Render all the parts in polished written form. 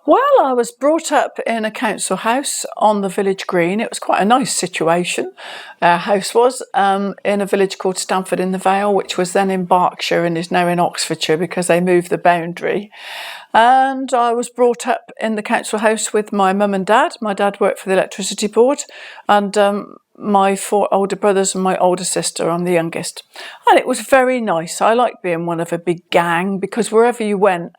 Well, I was brought up in a council house on the village green. It was quite a nice situation. Our house was in a village called Stamford in the Vale, which was then in Berkshire and is now in Oxfordshire because they moved the boundary. And I was brought up in the council house with my mum and dad. My dad worked for the electricity board, and my 4 older brothers and my older sister. I'm the youngest. And it was very nice. I liked being one of a big gang because wherever you went,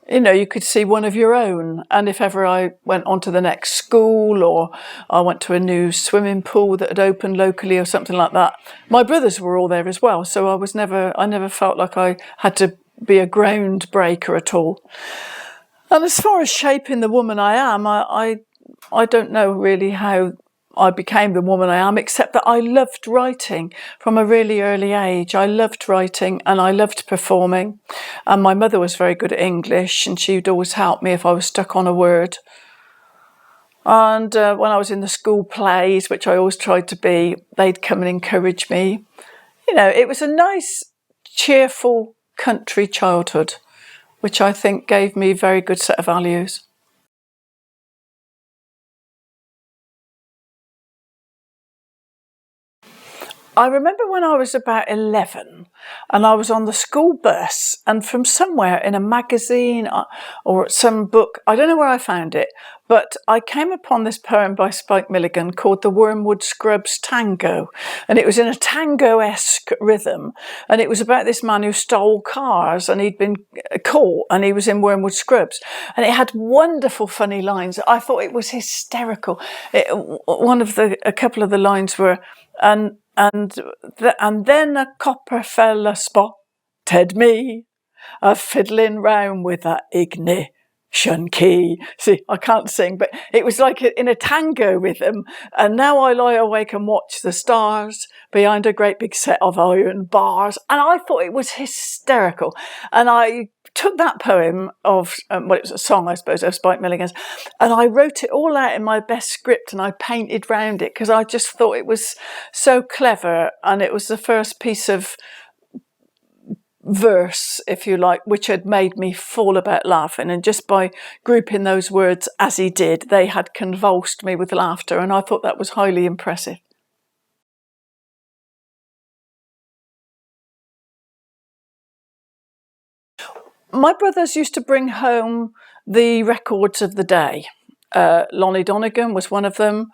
you could see one of your own. And if ever I went on to the next school or I went to a new swimming pool that had opened locally or something like that, my brothers were all there as well. So I never felt like I had to be a ground breaker at all. And as far as shaping the woman I am, I don't know really how I became the woman I am, except that I loved writing from a really early age. I loved writing and I loved performing. And my mother was very good at English and she'd always help me if I was stuck on a word. And when I was in the school plays, which I always tried to be, they'd come and encourage me. It was a nice, cheerful country childhood, which I think gave me a very good set of values. I remember when I was about 11 and I was on the school bus, and from somewhere in a magazine or some book, I don't know where I found it, but I came upon this poem by Spike Milligan called The Wormwood Scrubs Tango. And it was in a tango-esque rhythm. And it was about this man who stole cars and he'd been caught and he was in Wormwood Scrubs. And it had wonderful funny lines. I thought it was hysterical. A couple of the lines were, and then a copper fella spotted me a fiddling round with that ignition key. See, I can't sing, but it was like in a tango rhythm. And now I lie awake and watch the stars behind a great big set of iron bars. And I thought it was hysterical. And I took that poem of, it was a song, I suppose, of Spike Milligan's, and I wrote it all out in my best script and I painted round it because I just thought it was so clever. And it was the first piece of verse, if you like, which had made me fall about laughing. And just by grouping those words as he did, they had convulsed me with laughter. And I thought that was highly impressive. My brothers used to bring home the records of the day. Lonnie Donegan was one of them.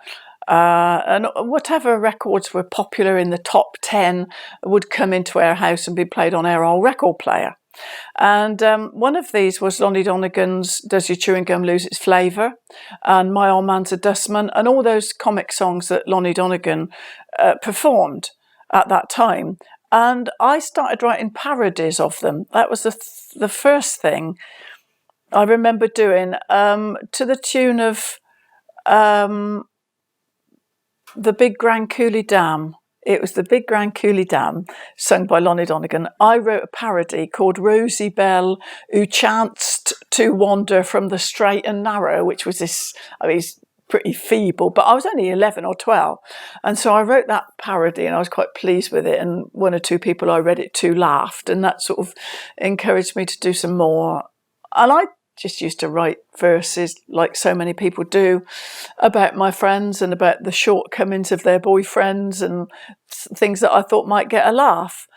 And whatever records were popular in the top 10 would come into our house and be played on our old record player. And one of these was Lonnie Donegan's Does Your Chewing Gum Lose Its Flavour? And My Old Man's a Dustman, and all those comic songs that Lonnie Donegan performed at that time. And I started writing parodies of them. That was the first thing I remember doing, to the tune of The Big Grand Coulee Dam. It was The Big Grand Coulee Dam, sung by Lonnie Donegan. I wrote a parody called Rosie Bell, who chanced to wander from the straight and narrow, which was this, he's pretty feeble, but I was only 11 or 12. And so I wrote that parody and I was quite pleased with it. And one or two people I read it to laughed, and that sort of encouraged me to do some more. And I just used to write verses like so many people do about my friends and about the shortcomings of their boyfriends and things that I thought might get a laugh.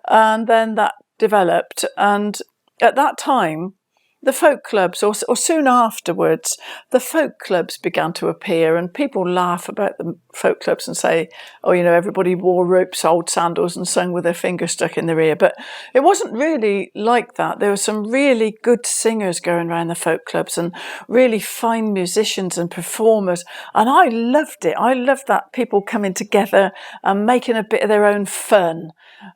And then that developed. And at that time, the folk clubs, or soon afterwards, the folk clubs began to appear, and people laugh about the folk clubs and say, oh, everybody wore ropes, old sandals and sung with their fingers stuck in their ear. But it wasn't really like that. There were some really good singers going around the folk clubs and really fine musicians and performers. And I loved it. I loved that, people coming together and making a bit of their own fun.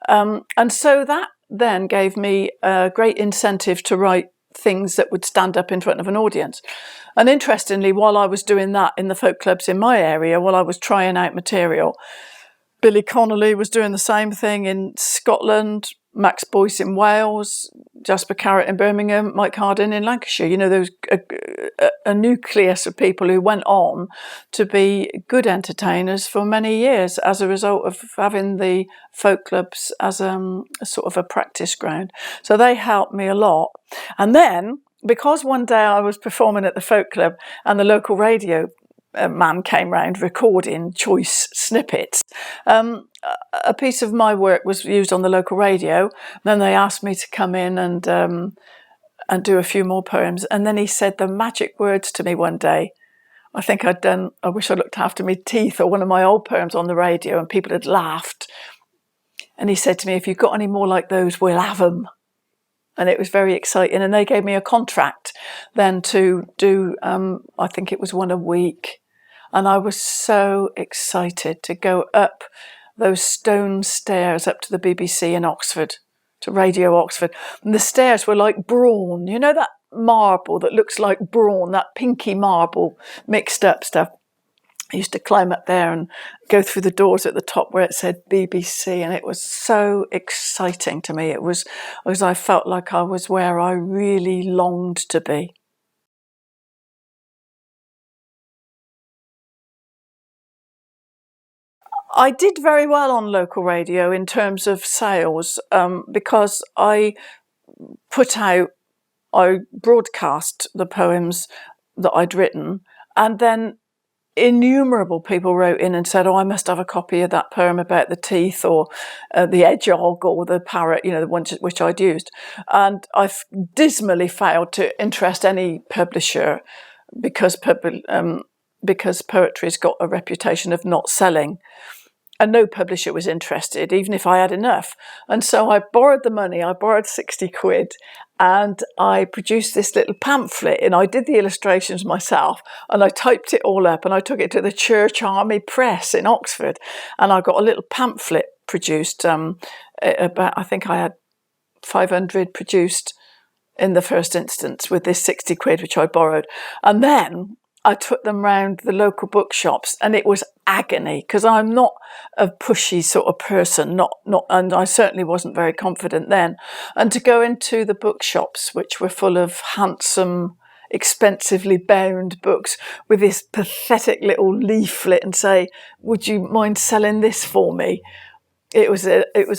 And so that then gave me a great incentive to write things that would stand up in front of an audience. And interestingly, while I was doing that in the folk clubs in my area, while I was trying out material, Billy Connolly was doing the same thing in Scotland, Max Boyce in Wales, Jasper Carrott in Birmingham, Mike Hardin in Lancashire. There was a nucleus of people who went on to be good entertainers for many years as a result of having the folk clubs as a sort of a practice ground. So they helped me a lot. And then because one day I was performing at the folk club and the local radio man came round recording choice snippets, a piece of my work was used on the local radio. Then they asked me to come in and do a few more poems. And then he said the magic words to me one day. I think I'd done I Wish I Looked After Me Teeth, or one of my old poems on the radio, and people had laughed. And he said to me, if you've got any more like those, we'll have them. And it was very exciting. And they gave me a contract then to do, I think it was one a week. And I was so excited to go up those stone stairs up to the BBC in Oxford, to Radio Oxford. And the stairs were like brawn. You know that marble that looks like brawn, that pinky marble mixed up stuff? I used to climb up there and go through the doors at the top where it said BBC, and it was so exciting to me. It was as I felt like I was where I really longed to be. I did very well on local radio in terms of sales, because I broadcast the poems that I'd written, and then innumerable people wrote in and said, oh, I must have a copy of that poem about the teeth, or the hedgehog, or the parrot, the ones which I'd used. And I've dismally failed to interest any publisher because poetry's got a reputation of not selling. And no publisher was interested, even if I had enough. And so I borrowed the money, I borrowed 60 quid, and I produced this little pamphlet, and I did the illustrations myself, and I typed it all up, and I took it to the Church Army Press in Oxford, and I got a little pamphlet produced. I think I had 500 produced in the first instance with this 60 quid, which I borrowed. And then I took them round the local bookshops, and it was agony, because I'm not a pushy sort of person, and I certainly wasn't very confident then. And to go into the bookshops, which were full of handsome, expensively bound books, with this pathetic little leaflet and say, would you mind selling this for me? It was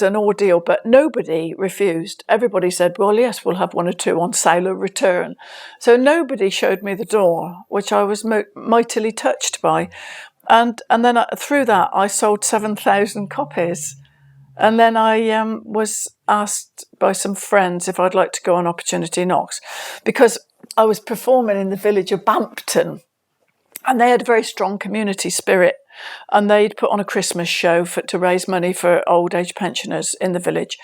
an ordeal, but nobody refused. Everybody said, well, yes, we'll have one or two on sale or return. So nobody showed me the door, which I was mightily touched by. And then through that, I sold 7,000 copies. And then I was asked by some friends if I'd like to go on Opportunity Knocks, because I was performing in the village of Bampton, and they had a very strong community spirit. And they'd put on a Christmas show to raise money for old age pensioners in the village.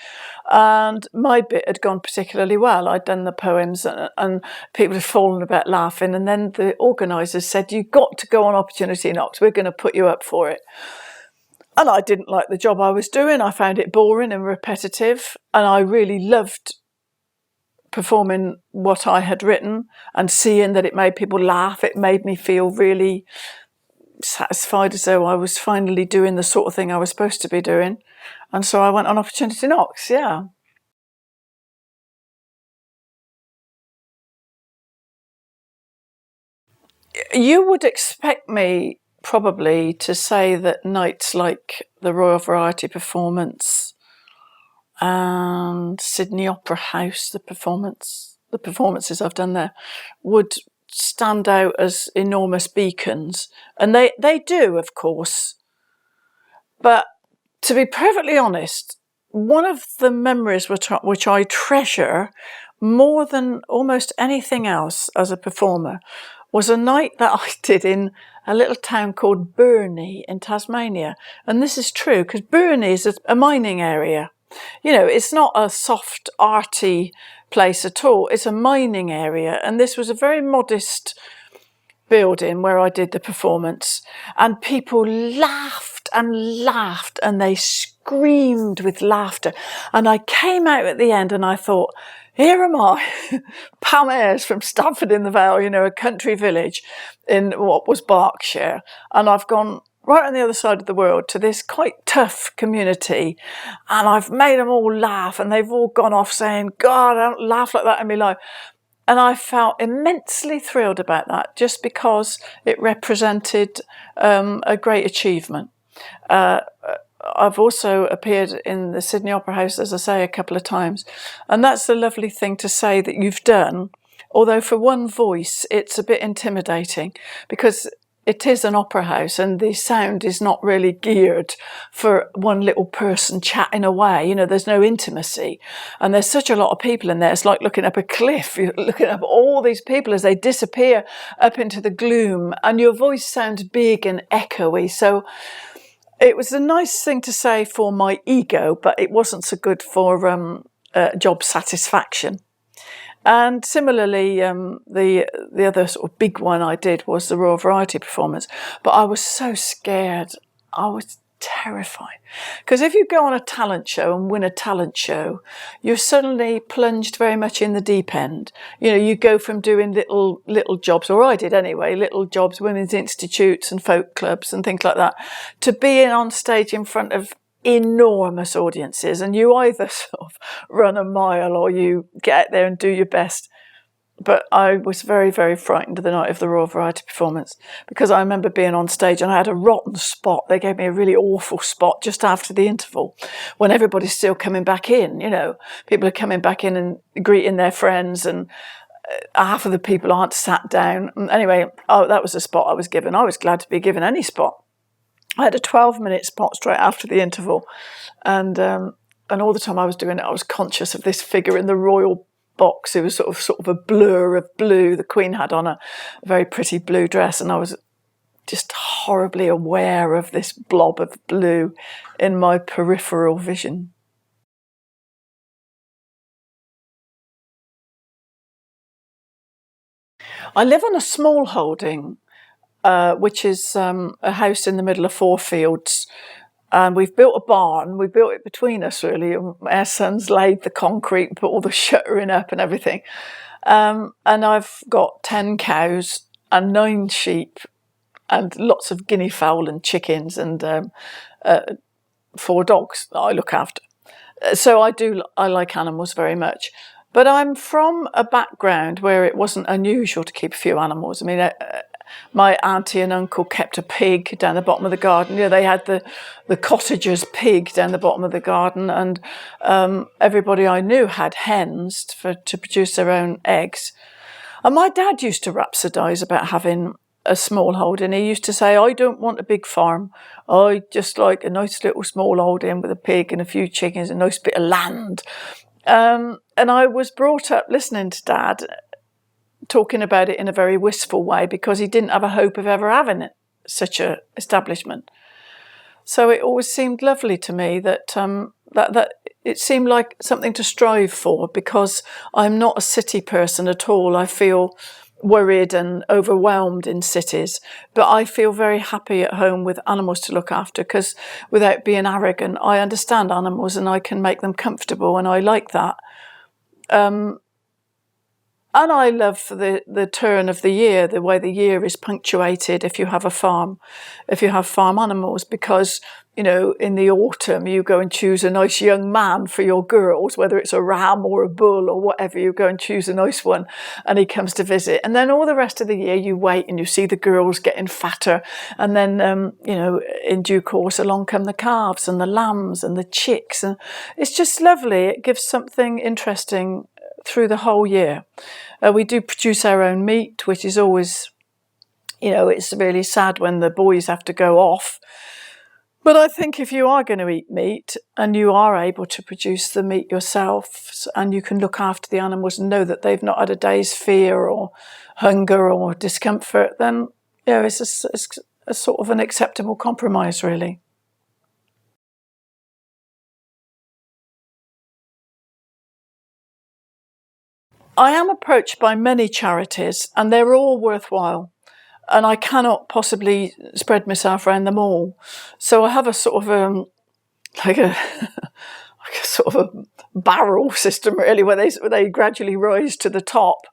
And my bit had gone particularly well. I'd done the poems, and people had fallen about laughing. And then the organisers said, you've got to go on Opportunity Knocks. We're going to put you up for it. And I didn't like the job I was doing. I found it boring and repetitive. And I really loved performing what I had written and seeing that it made people laugh. It made me feel really satisfied, as though I was finally doing the sort of thing I was supposed to be doing. And so I went on Opportunity Knocks, yeah. You would expect me probably to say that nights like the Royal Variety performance and Sydney Opera House, the performances I've done there, would stand out as enormous beacons. And they do, of course. But to be perfectly honest, one of the memories which I treasure more than almost anything else as a performer was a night that I did in a little town called Burney in Tasmania. And this is true, because Burney is a mining area. It's not a soft, arty place at all. It's a mining area. And this was a very modest building where I did the performance. And people laughed and laughed, and they screamed with laughter. And I came out at the end and I thought, here am I, Pam Ayres from Stamford-in-the-Vale, a country village in what was Berkshire. And I've gone right on the other side of the world to this quite tough community, and I've made them all laugh, and they've all gone off saying, God, I don't laugh like that in my life. And I felt immensely thrilled about that, just because it represented a great achievement. I've also appeared in the Sydney Opera House, as I say, a couple of times. And that's the lovely thing to say that you've done, Although for one voice, it's a bit intimidating because it is an opera house and the sound is not really geared for one little person chatting away. There's no intimacy. And there's such a lot of people in there. It's like looking up a cliff. You're looking up all these people as they disappear up into the gloom. And your voice sounds big and echoey. So it was a nice thing to say for my ego, but it wasn't so good for job satisfaction. And similarly, the other sort of big one I did was the Royal Variety performance. But I was so scared. I was terrified. Because if you go on a talent show and win a talent show, you're suddenly plunged very much in the deep end. You go from doing little jobs, or I did anyway, little jobs, women's institutes and folk clubs and things like that, to being on stage in front of enormous audiences, and you either sort of run a mile or you get out there and do your best. But I was very, very frightened the night of the Royal Variety performance, because I remember being on stage and I had a rotten spot. They gave me a really awful spot just after the interval when everybody's still coming back in. People are coming back in and greeting their friends, and half of the people aren't sat down. Anyway, that was the spot I was given. I was glad to be given any spot. I had a 12-minute spot straight after the interval, and all the time I was doing it, I was conscious of this figure in the royal box. It was sort of a blur of blue. The Queen had on a very pretty blue dress, and I was just horribly aware of this blob of blue in my peripheral vision. I live on a small holding, which is a house in the middle of 4 fields. And we've built a barn. We built it between us, really. Our sons laid the concrete, put all the shuttering up and everything. And I've got 10 cows and 9 sheep and lots of guinea fowl and chickens and 4 dogs that I look after. So I like animals very much. But I'm from a background where it wasn't unusual to keep a few animals. I mean, my auntie and uncle kept a pig down the bottom of the garden. They had the cottager's pig down the bottom of the garden, and everybody I knew had hens to produce their own eggs. And my dad used to rhapsodise about having a small holding. He used to say, I don't want a big farm. I just like a nice little small holding with a pig and a few chickens, a nice bit of land. And I was brought up listening to Dad talking about it in a very wistful way, because he didn't have a hope of ever having such a establishment. So it always seemed lovely to me that that it seemed like something to strive for, because I'm not a city person at all. I feel worried and overwhelmed in cities, but I feel very happy at home with animals to look after, because without being arrogant, I understand animals and I can make them comfortable, and I like that. And I love the turn of the year, the way the year is punctuated if you have a farm, if you have farm animals, because, in the autumn you go and choose a nice young man for your girls, whether it's a ram or a bull or whatever, you go and choose a nice one and he comes to visit. And then all the rest of the year you wait and you see the girls getting fatter. And then, in due course along come the calves and the lambs and the chicks. And it's just lovely. It gives something interesting through the whole year. We do produce our own meat, which is always, it's really sad when the boys have to go off. But I think if you are going to eat meat and you are able to produce the meat yourself, and you can look after the animals and know that they've not had a day's fear or hunger or discomfort, then it's a sort of an acceptable compromise, really. I am approached by many charities, and they're all worthwhile, and I cannot possibly spread myself around them all. So I have a sort of like a sort of a barrel system, really, where they gradually rise to the top,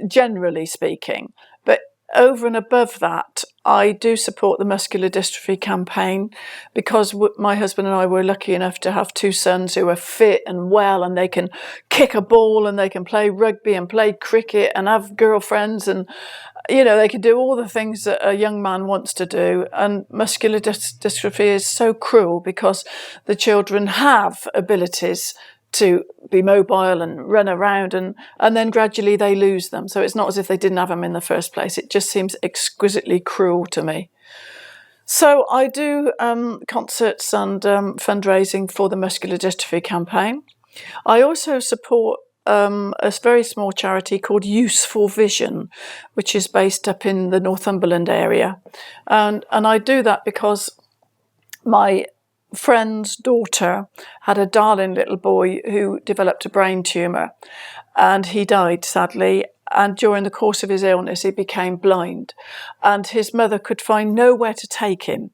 generally speaking. But over and above that, I do support the muscular dystrophy campaign, because my husband and I were lucky enough to have 2 sons who are fit and well, and they can kick a ball and they can play rugby and play cricket and have girlfriends, and they can do all the things that a young man wants to do. And muscular dystrophy is so cruel, because the children have abilities to be mobile and run around, and then gradually they lose them. So it's not as if they didn't have them in the first place. It just seems exquisitely cruel to me. So I do concerts and fundraising for the muscular dystrophy campaign. I also support a very small charity called Useful Vision, which is based up in the Northumberland area. And I do that because my friend's daughter had a darling little boy who developed a brain tumour, and he died sadly. And during the course of his illness, he became blind, and his mother could find nowhere to take him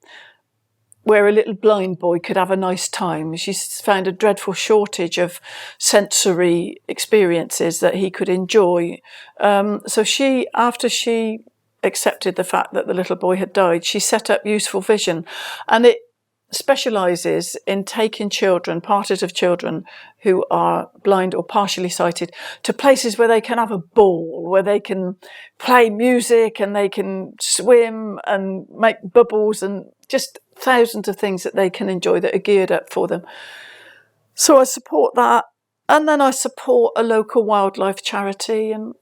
where a little blind boy could have a nice time. She found a dreadful shortage of sensory experiences that he could enjoy. So she, after she accepted the fact that the little boy had died, she set up Useful Vision, and it specialises in taking children, parties of children who are blind or partially sighted, to places where they can have a ball, where they can play music and they can swim and make bubbles and just thousands of things that they can enjoy that are geared up for them. So I support that. And then I support a local wildlife charity and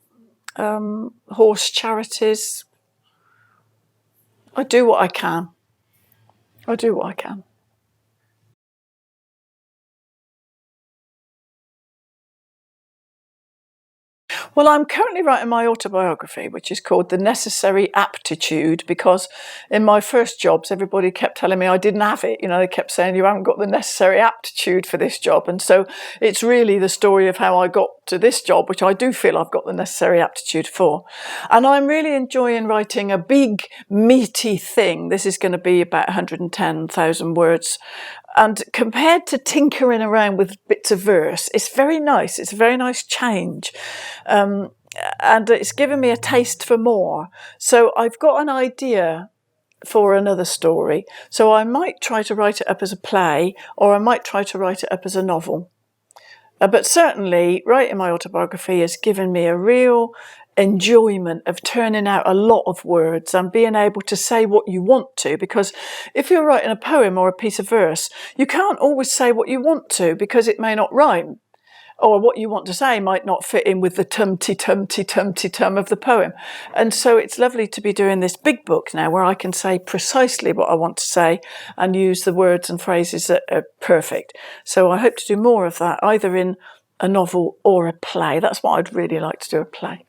horse charities. I do what I can. I do what I can. Well, I'm currently writing my autobiography, which is called The Necessary Aptitude, because in my first jobs, everybody kept telling me I didn't have it. You know, they kept saying, you haven't got the necessary aptitude for this job. And so it's really the story of how I got to this job, which I do feel I've got the necessary aptitude for. And I'm really enjoying writing a big, meaty thing. This is going to be about 110,000 words. And compared to tinkering around with bits of verse, it's very nice. It's a very nice change. And it's given me a taste for more. So I've got an idea for another story. So I might try to write it up as a play, or I might try to write it up as a novel. But certainly writing my autobiography has given me a real enjoyment of turning out a lot of words and being able to say what you want to, because if you're writing a poem or a piece of verse, you can't always say what you want to because it may not rhyme, or what you want to say might not fit in with the tum-ti-tum-ti-tum-ti-tum of the poem. And so it's lovely to be doing this big book now where I can say precisely what I want to say and use the words and phrases that are perfect. So I hope to do more of that, either in a novel or a play. That's what I'd really like to do, a play.